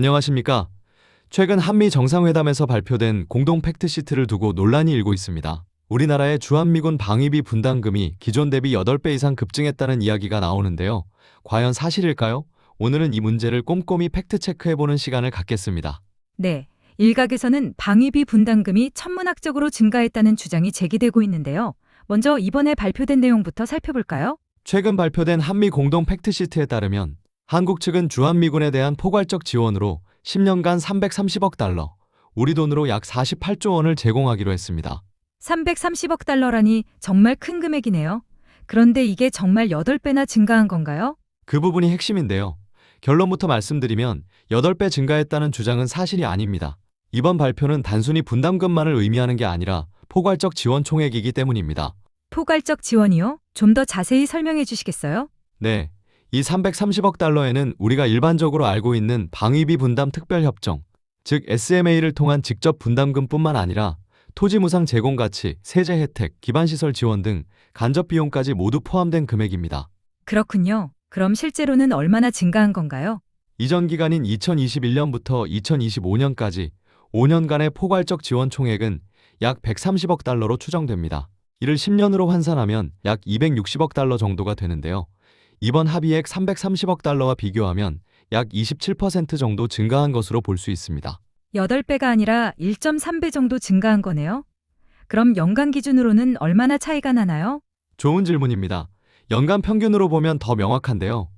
안녕하십니까? 최근 한미 정상회담에서 발표된 공동 팩트시트를 두고 논란이 일고 있습니다. 우리나라의 주한미군 방위비 분담금이 기존 대비 8배 이상 급증했다는 이야기가 나오는데요. 과연 사실일까요? 오늘은 이 문제를 꼼꼼히 팩트체크해보는 시간을 갖겠습니다. 네, 일각에서는 방위비 분담금이 천문학적으로 증가했다는 주장이 제기되고 있는데요. 먼저 이번에 발표된 내용부터 살펴볼까요? 최근 발표된 한미 공동 팩트시트에 따르면 한국 측은 주한미군에 대한 포괄적 지원으로 10년간 330억 달러, 우리 돈으로 약 48조 원을 제공하기로 했습니다. 330억 달러라니 정말 큰 금액이네요. 그런데 이게 정말 8배나 증가한 건가요? 그 부분이 핵심인데요. 결론부터 말씀드리면 8배 증가했다는 주장은 사실이 아닙니다. 이번 발표는 단순히 분담금만을 의미하는 게 아니라 포괄적 지원 총액이기 때문입니다. 포괄적 지원이요? 좀 더 자세히 설명해 주시겠어요? 네, 이 330억 달러에는 우리가 일반적으로 알고 있는 방위비 분담 특별협정, 즉 SMA를 통한 직접 분담금뿐만 아니라 토지 무상 제공 가치, 세제 혜택, 기반시설 지원 등 간접 비용까지 모두 포함된 금액입니다. 그렇군요. 그럼 실제로는 얼마나 증가한 건가요? 이전 기간인 2021년부터 2025년까지 5년간의 포괄적 지원 총액은 약 130억 달러로 추정됩니다. 이를 10년으로 환산하면 약 260억 달러 정도가 되는데요. 이번 합의액 330억 달러와 비교하면 약 27% 정도 증가한 것으로 볼 수 있습니다. 8배가 아니라 1.3배 정도 증가한 거네요. 그럼 연간 기준으로는 얼마나 차이가 나나요? 좋은 질문입니다. 연간 평균으로 보면 더 명확한데요.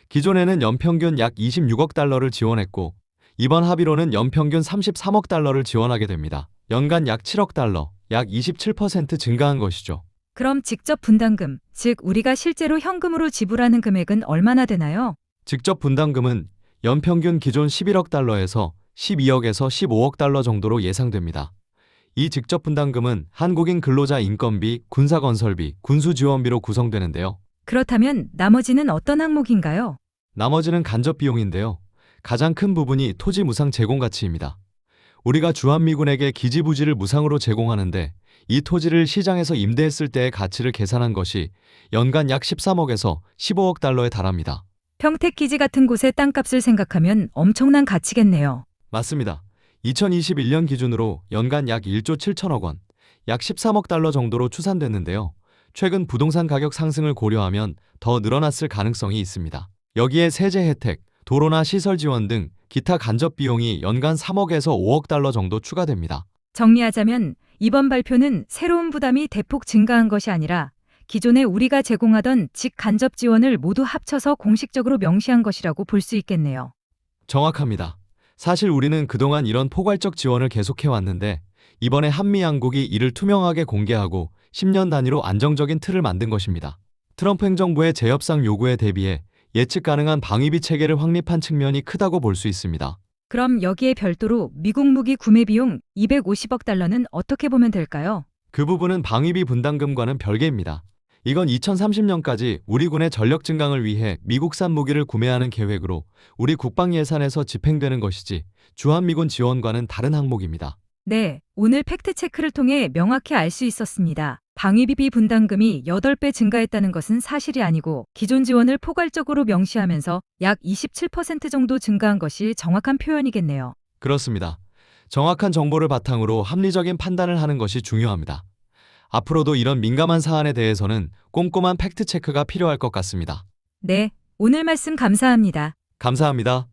기존에는 연평균 약 26억 달러를 지원했고 이번 합의로는 연평균 33억 달러를 지원하게 됩니다. 연간 약 7억 달러, 약 27% 증가한 것이죠. 그럼 직접 분담금, 즉 우리가 실제로 현금으로 지불하는 금액은 얼마나 되나요? 직접 분담금은 연평균 기존 11억 달러에서 12억에서 15억 달러 정도로 예상됩니다. 이 직접 분담금은 한국인 근로자 인건비, 군사건설비, 군수지원비로 구성되는데요. 그렇다면 나머지는 어떤 항목인가요? 나머지는 간접 비용인데요. 가장 큰 부분이 토지 무상 제공 가치입니다. 우리가 주한미군에게 기지 부지를 무상으로 제공하는데 이 토지를 시장에서 임대했을 때의 가치를 계산한 것이 연간 약 13억에서 15억 달러에 달합니다. 평택기지 같은 곳의 땅값을 생각하면 엄청난 가치겠네요. 맞습니다. 2021년 기준으로 연간 약 1조 7천억 원, 약 13억 달러 정도로 추산됐는데요. 최근 부동산 가격 상승을 고려하면 더 늘어났을 가능성이 있습니다. 여기에 세제 혜택, 도로나 시설 지원 등 기타 간접 비용이 연간 3억에서 5억 달러 정도 추가됩니다. 정리하자면 이번 발표는 새로운 부담이 대폭 증가한 것이 아니라 기존에 우리가 제공하던 직간접 지원을 모두 합쳐서 공식적으로 명시한 것이라고 볼 수 있겠네요. 정확합니다. 사실 우리는 그동안 이런 포괄적 지원을 계속해왔는데 이번에 한미 양국이 이를 투명하게 공개하고 10년 단위로 안정적인 틀을 만든 것입니다. 트럼프 행정부의 재협상 요구에 대비해 예측 가능한 방위비 체계를 확립한 측면이 크다고 볼 수 있습니다. 그럼 여기에 별도로 미국 무기 구매 비용 250억 달러는 어떻게 보면 될까요? 그 부분은 방위비 분담금과는 별개입니다. 이건 2030년까지 우리 군의 전력 증강을 위해 미국산 무기를 구매하는 계획으로 우리 국방 예산에서 집행되는 것이지 주한미군 지원과는 다른 항목입니다. 네, 오늘 팩트체크를 통해 명확히 알 수 있었습니다. 방위비 분담금이 8배 증가했다는 것은 사실이 아니고 기존 지원을 포괄적으로 명시하면서 약 27% 정도 증가한 것이 정확한 표현이겠네요. 그렇습니다. 정확한 정보를 바탕으로 합리적인 판단을 하는 것이 중요합니다. 앞으로도 이런 민감한 사안에 대해서는 꼼꼼한 팩트체크가 필요할 것 같습니다. 네, 오늘 말씀 감사합니다. 감사합니다.